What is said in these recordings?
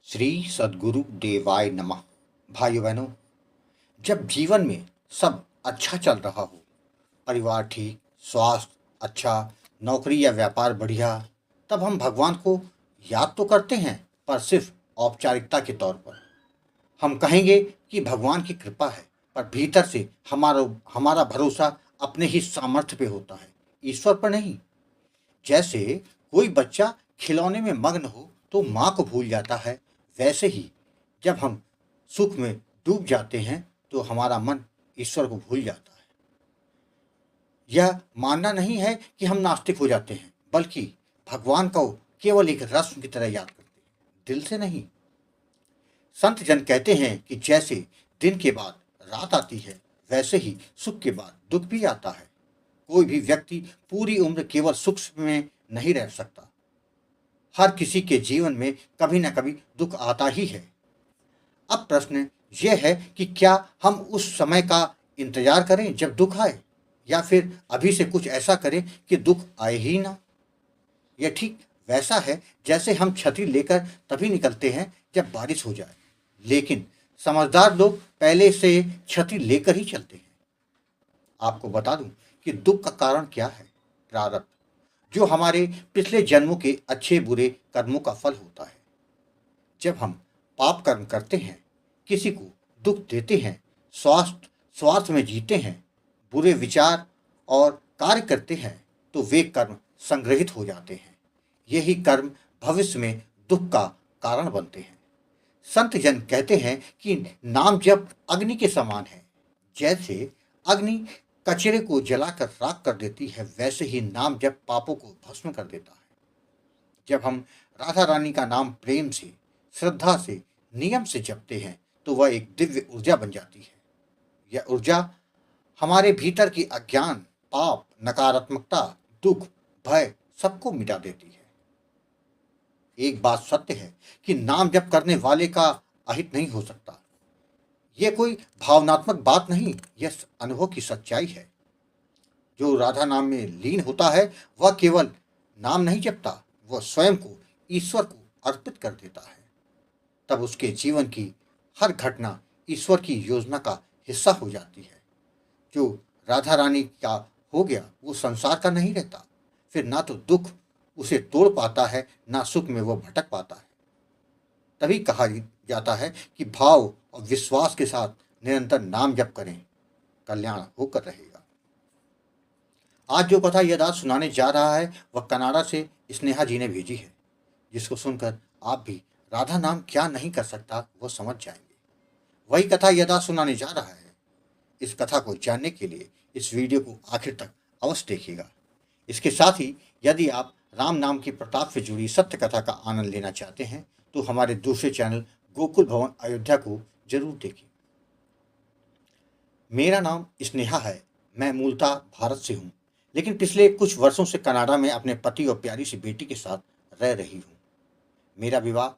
श्री सद्गुरु देवाय नमः। भाइयों बहनों, जब जीवन में सब अच्छा चल रहा हो, परिवार ठीक, स्वास्थ्य अच्छा, नौकरी या व्यापार बढ़िया, तब हम भगवान को याद तो करते हैं, पर सिर्फ औपचारिकता के तौर पर। हम कहेंगे कि भगवान की कृपा है, पर भीतर से हमारा हमारा भरोसा अपने ही सामर्थ्य पे होता है, ईश्वर पर नहीं। जैसे कोई बच्चा खिलौने में मग्न हो तो माँ को भूल जाता है, वैसे ही जब हम सुख में डूब जाते हैं तो हमारा मन ईश्वर को भूल जाता है। यह मानना नहीं है कि हम नास्तिक हो जाते हैं, बल्कि भगवान को केवल एक रस्म की तरह याद करते हैं, दिल से नहीं। संत जन कहते हैं कि जैसे दिन के बाद रात आती है, वैसे ही सुख के बाद दुख भी आता है। कोई भी व्यक्ति पूरी उम्र केवल सुख में नहीं रह सकता। हर किसी के जीवन में कभी न कभी दुख आता ही है। अब प्रश्न यह है कि क्या हम उस समय का इंतजार करें जब दुख आए, या फिर अभी से कुछ ऐसा करें कि दुख आए ही ना। यह ठीक वैसा है जैसे हम छतरी लेकर तभी निकलते हैं जब बारिश हो जाए, लेकिन समझदार लोग पहले से छतरी लेकर ही चलते हैं। आपको बता दूं कि दुख का कारण क्या है? प्रारब्ध, जो हमारे पिछले जन्मों के अच्छे बुरे कर्मों का फल होता है। जब हम पाप कर्म करते हैं, किसी को दुख देते हैं, स्वार्थ स्वार्थ में जीते हैं, बुरे विचार और कार्य करते हैं, तो वे कर्म संग्रहित हो जाते हैं। यही कर्म भविष्य में दुख का कारण बनते हैं। संत जन कहते हैं कि नाम जप अग्नि के समान है। जैसे अग्नि कचरे को जलाकर राख कर देती है, वैसे ही नाम जप पापों को भस्म कर देता है। जब हम राधा रानी का नाम प्रेम से, श्रद्धा से, नियम से जपते हैं, तो वह एक दिव्य ऊर्जा बन जाती है। यह ऊर्जा हमारे भीतर की अज्ञान, पाप, नकारात्मकता, दुख, भय सबको मिटा देती है। एक बात सत्य है कि नाम जप करने वाले का अहित नहीं हो सकता। यह कोई भावनात्मक बात नहीं, यह अनुभव की सच्चाई है। जो राधा नाम में लीन होता है, वह केवल नाम नहीं जपता, वह स्वयं को ईश्वर को अर्पित कर देता है। तब उसके जीवन की हर घटना ईश्वर की योजना का हिस्सा हो जाती है। जो राधा रानी का हो गया, वो संसार का नहीं रहता। फिर ना तो दुख उसे तोड़ पाता है, ना सुख में वो भटक पाता है। तभी कहा जाता है कि भाव और विश्वास के साथ निरंतर नाम जप करें, कल्याण होकर रहेगा। आज जो कथा यह दास सुनाने जा रहा है, वह कनाडा से स्नेहा जी ने भेजी है, जिसको सुनकर आप भी राधा नाम क्या नहीं कर सकता वो समझ जाएंगे। वही कथा यह दास सुनाने जा रहा है। इस कथा को जानने के लिए इस वीडियो को आखिर तक अवश्य देखिएगा। इसके साथ ही यदि आप राम नाम के प्रताप से जुड़ी सत्य कथा का आनंद लेना चाहते हैं, तो हमारे दूसरे चैनल गोकुल भवन अयोध्या को जरूर देखें। मेरा नाम स्नेहा है। मैं मूलतः भारत से हूँ, लेकिन पिछले कुछ वर्षों से कनाडा में अपने पति और प्यारी सी बेटी के साथ रह रही हूँ। मेरा विवाह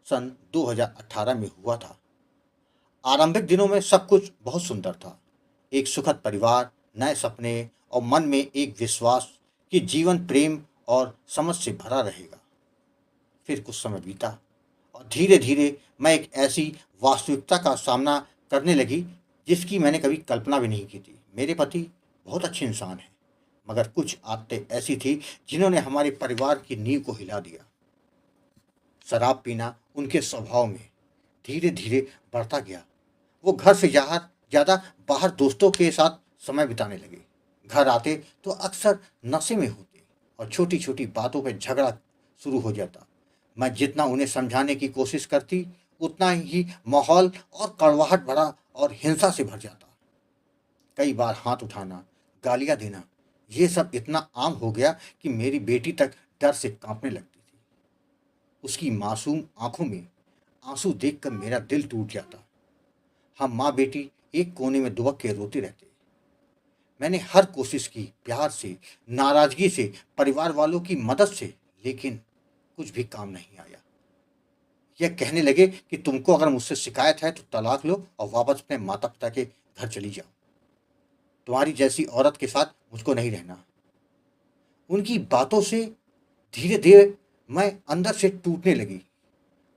सन 2018 में हुआ था। आरंभिक दिनों में सब कुछ बहुत सुंदर था। एक सुखद परिवार, नए सपने और मन में एक विश्वास कि जीवन प्रेम और समझ से भरा रहेगा। फिर कुछ समय बीता और धीरे धीरे मैं एक ऐसी वास्तविकता का सामना करने लगी जिसकी मैंने कभी कल्पना भी नहीं की थी। मेरे पति बहुत अच्छे इंसान हैं, मगर कुछ आदतें ऐसी थी जिन्होंने हमारे परिवार की नींव को हिला दिया। शराब पीना उनके स्वभाव में धीरे धीरे बढ़ता गया। वो घर से ज़्यादा बाहर दोस्तों के साथ समय बिताने लगे। घर आते तो अक्सर नशे में होते और छोटी छोटी बातों पर झगड़ा शुरू हो जाता। मैं जितना उन्हें समझाने की कोशिश करती, उतना ही माहौल और कड़वाहट भरा और हिंसा से भर जाता। कई बार हाथ उठाना, गालियां देना, ये सब इतना आम हो गया कि मेरी बेटी तक डर से कांपने लगती थी। उसकी मासूम आंखों में आंसू देखकर मेरा दिल टूट जाता। हम माँ बेटी एक कोने में दुबक के रोते रहते। मैंने हर कोशिश की, प्यार से, नाराजगी से, परिवार वालों की मदद से, लेकिन कुछ भी काम नहीं आया। यह कहने लगे कि तुमको अगर मुझसे शिकायत है तो तलाक लो और वापस अपने माता पिता के घर चली जाओ। तुम्हारी जैसी औरत के साथ मुझको नहीं रहना। उनकी बातों से धीरे धीरे मैं अंदर से टूटने लगी।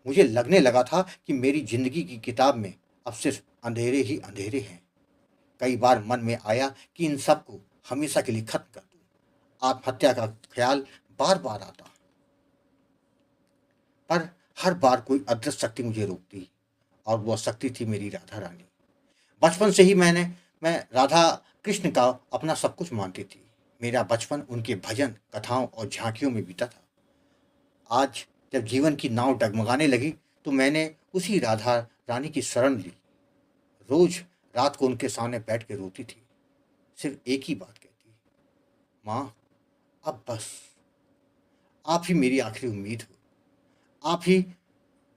मुझे लगने लगा था कि मेरी जिंदगी की किताब में अब सिर्फ अंधेरे ही अंधेरे हैं। कई बार मन में आया कि इन सब को हमेशा के लिए खत्म कर दूं। आत्महत्या का ख्याल बार बार आता, पर हर बार कोई अदृश्य शक्ति मुझे रोकती, और वह शक्ति थी मेरी राधा रानी। बचपन से ही मैं राधा कृष्ण का अपना सब कुछ मानती थी। मेरा बचपन उनके भजन, कथाओं और झांकियों में बीता था। आज जब जीवन की नाव डगमगाने लगी, तो मैंने उसी राधा रानी की शरण ली। रोज रात को उनके सामने बैठ के रोती थी। सिर्फ एक ही बात कहती, माँ, अब बस, आप ही मेरी आखिरी उम्मीद हो। आप ही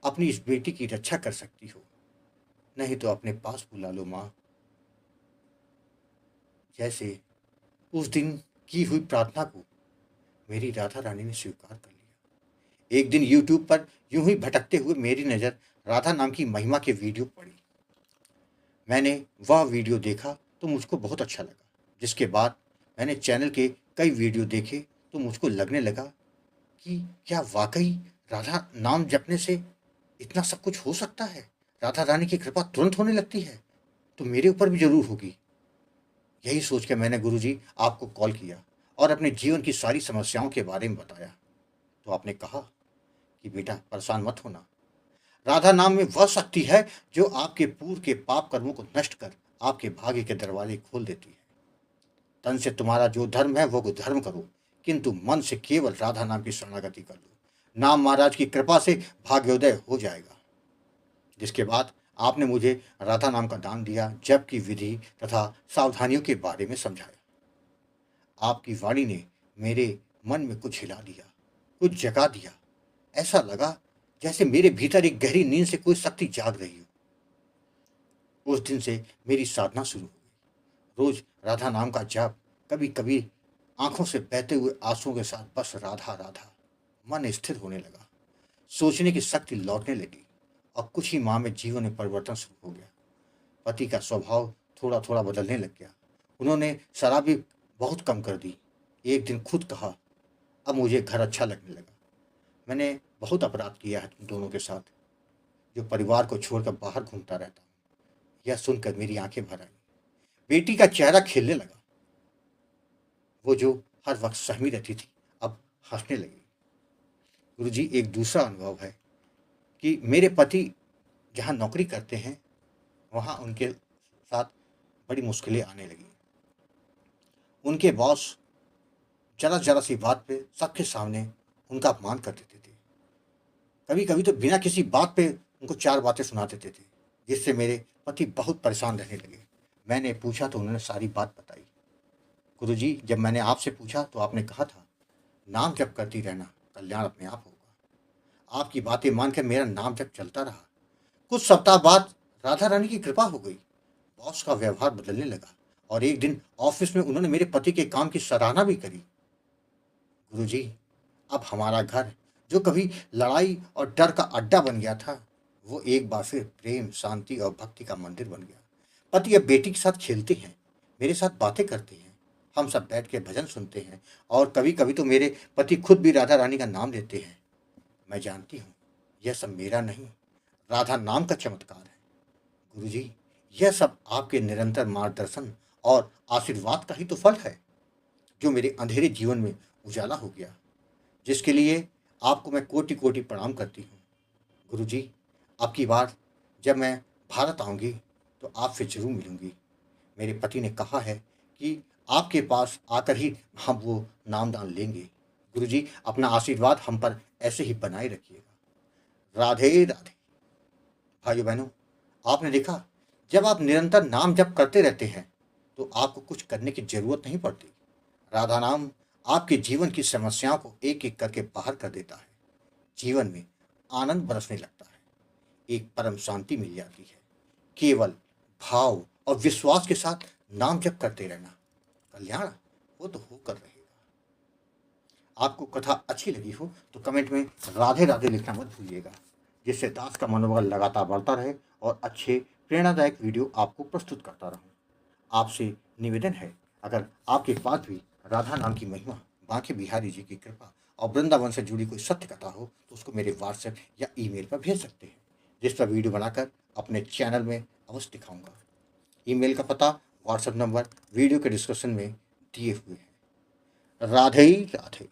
अपनी इस बेटी की रक्षा कर सकती हो, नहीं तो अपने पास बुला लो माँ। जैसे उस दिन की हुई प्रार्थना को मेरी राधा रानी ने स्वीकार कर लिया। एक दिन यूट्यूब पर यूं ही भटकते हुए मेरी नज़र राधा नाम की महिमा के वीडियो पड़ी। मैंने वह वीडियो देखा तो मुझको बहुत अच्छा लगा। जिसके बाद मैंने चैनल के कई वीडियो देखे, तो मुझको लगने लगा कि क्या वाकई राधा नाम जपने से इतना सब कुछ हो सकता है। राधा रानी की कृपा तुरंत होने लगती है, तो मेरे ऊपर भी जरूर होगी। यही सोच के मैंने गुरुजी आपको कॉल किया और अपने जीवन की सारी समस्याओं के बारे में बताया। तो आपने कहा कि बेटा, परेशान मत होना। राधा नाम में वह शक्ति है जो आपके पूर्व के पाप कर्मों को नष्ट कर आपके भाग्य के दरवाजे खोल देती है। तन से तुम्हारा जो धर्म है वो धर्म करो, किंतु मन से केवल राधा नाम की शरणागति कर लो। नाम महाराज की कृपा से भाग्योदय हो जाएगा। जिसके बाद आपने मुझे राधा नाम का दान दिया, जप की विधि तथा सावधानियों के बारे में समझाया। आपकी वाणी ने मेरे मन में कुछ हिला दिया, कुछ जगा दिया। ऐसा लगा जैसे मेरे भीतर एक गहरी नींद से कोई शक्ति जाग रही हो। उस दिन से मेरी साधना शुरू हो गई। रोज राधा नाम का जाप, कभी कभी आंखों से बहते हुए आंसुओं के साथ बस राधा राधा। मन स्थिर होने लगा, सोचने की शक्ति लौटने लगी, और कुछ ही माह में जीवन में परिवर्तन शुरू हो गया। पति का स्वभाव थोड़ा थोड़ा बदलने लग गया। उन्होंने शराब भी बहुत कम कर दी। एक दिन खुद कहा, अब मुझे घर अच्छा लगने लगा। मैंने बहुत अपराध किया है तुम दोनों के साथ, जो परिवार को छोड़कर बाहर घूमता रहता हूँ। यह सुनकर मेरी आंखें भर आई। बेटी का चेहरा खिलने लगा। वो जो हर वक्त सहमी रहती थी, अब हंसने लगी। गुरुजी, एक दूसरा अनुभव है कि मेरे पति जहाँ नौकरी करते हैं, वहाँ उनके साथ बड़ी मुश्किलें आने लगी। उनके बॉस जरा जरा सी बात पे सबके सामने उनका अपमान कर देते थे। कभी कभी तो बिना किसी बात पे उनको चार बातें सुना देते थे, जिससे मेरे पति बहुत परेशान रहने लगे। मैंने पूछा तो उन्होंने सारी बात बताई। गुरुजी, जब मैंने आपसे पूछा तो आपने कहा था, नाम जप करती रहना, कल्याण अपने आप होगा। आपकी बातें मानकर मेरा नाम जप चलता रहा। कुछ सप्ताह बाद राधा रानी की कृपा हो गई। बॉस का व्यवहार बदलने लगा, और एक दिन ऑफिस में उन्होंने मेरे पति के काम की सराहना भी करी। गुरुजी, अब हमारा घर, जो कभी लड़ाई और डर का अड्डा बन गया था, वो एक बार फिर प्रेम, शांति और भक्ति का मंदिर बन गया। पति अब बेटी के साथ खेलते हैं, मेरे साथ बातें करते हैं, हम सब बैठ के भजन सुनते हैं, और कभी कभी तो मेरे पति खुद भी राधा रानी का नाम लेते हैं। मैं जानती हूँ यह सब मेरा नहीं, राधा नाम का चमत्कार है। गुरुजी, यह सब आपके निरंतर मार्गदर्शन और आशीर्वाद का ही तो फल है, जो मेरे अंधेरे जीवन में उजाला हो गया, जिसके लिए आपको मैं कोटि कोटि प्रणाम करती हूँ। गुरुजी, आपकी बार जब मैं भारत आऊँगी तो आपसे जरूर मिलूंगी। मेरे पति ने कहा है कि आपके पास आकर ही हम वो नामदान लेंगे। गुरुजी, अपना आशीर्वाद हम पर ऐसे ही बनाए रखिएगा। राधे राधे। भाइयों बहनों, आपने देखा, जब आप निरंतर नाम जप करते रहते हैं तो आपको कुछ करने की जरूरत नहीं पड़ती। राधा नाम आपके जीवन की समस्याओं को एक एक करके बाहर कर देता है। जीवन में आनंद बरसने लगता है, एक परम शांति मिल जाती है। केवल भाव और विश्वास के साथ नाम जप करते रहना, कल्याण वो तो होकर रहेगा। आपको कथा अच्छी लगी हो तो कमेंट में राधे राधे लिखना मत भूलिएगा, जिससे दास का मनोबल लगातार बढ़ता रहे और अच्छे प्रेरणादायक वीडियो आपको प्रस्तुत करता रहूं। आपसे निवेदन है, अगर आपके पास भी राधा नाम की महिमा, बांके बिहारी जी की कृपा और वृंदावन से जुड़ी कोई सत्य कथा हो तो उसको मेरे व्हाट्सएप या ईमेल पर भेज सकते हैं, जिस पर वीडियो बनाकर अपने चैनल में अवश्य दिखाऊंगा। ईमेल का पता, व्हाट्सएप नंबर वीडियो के डिस्क्रिप्शन में दिए हुए हैं। राधे राधे।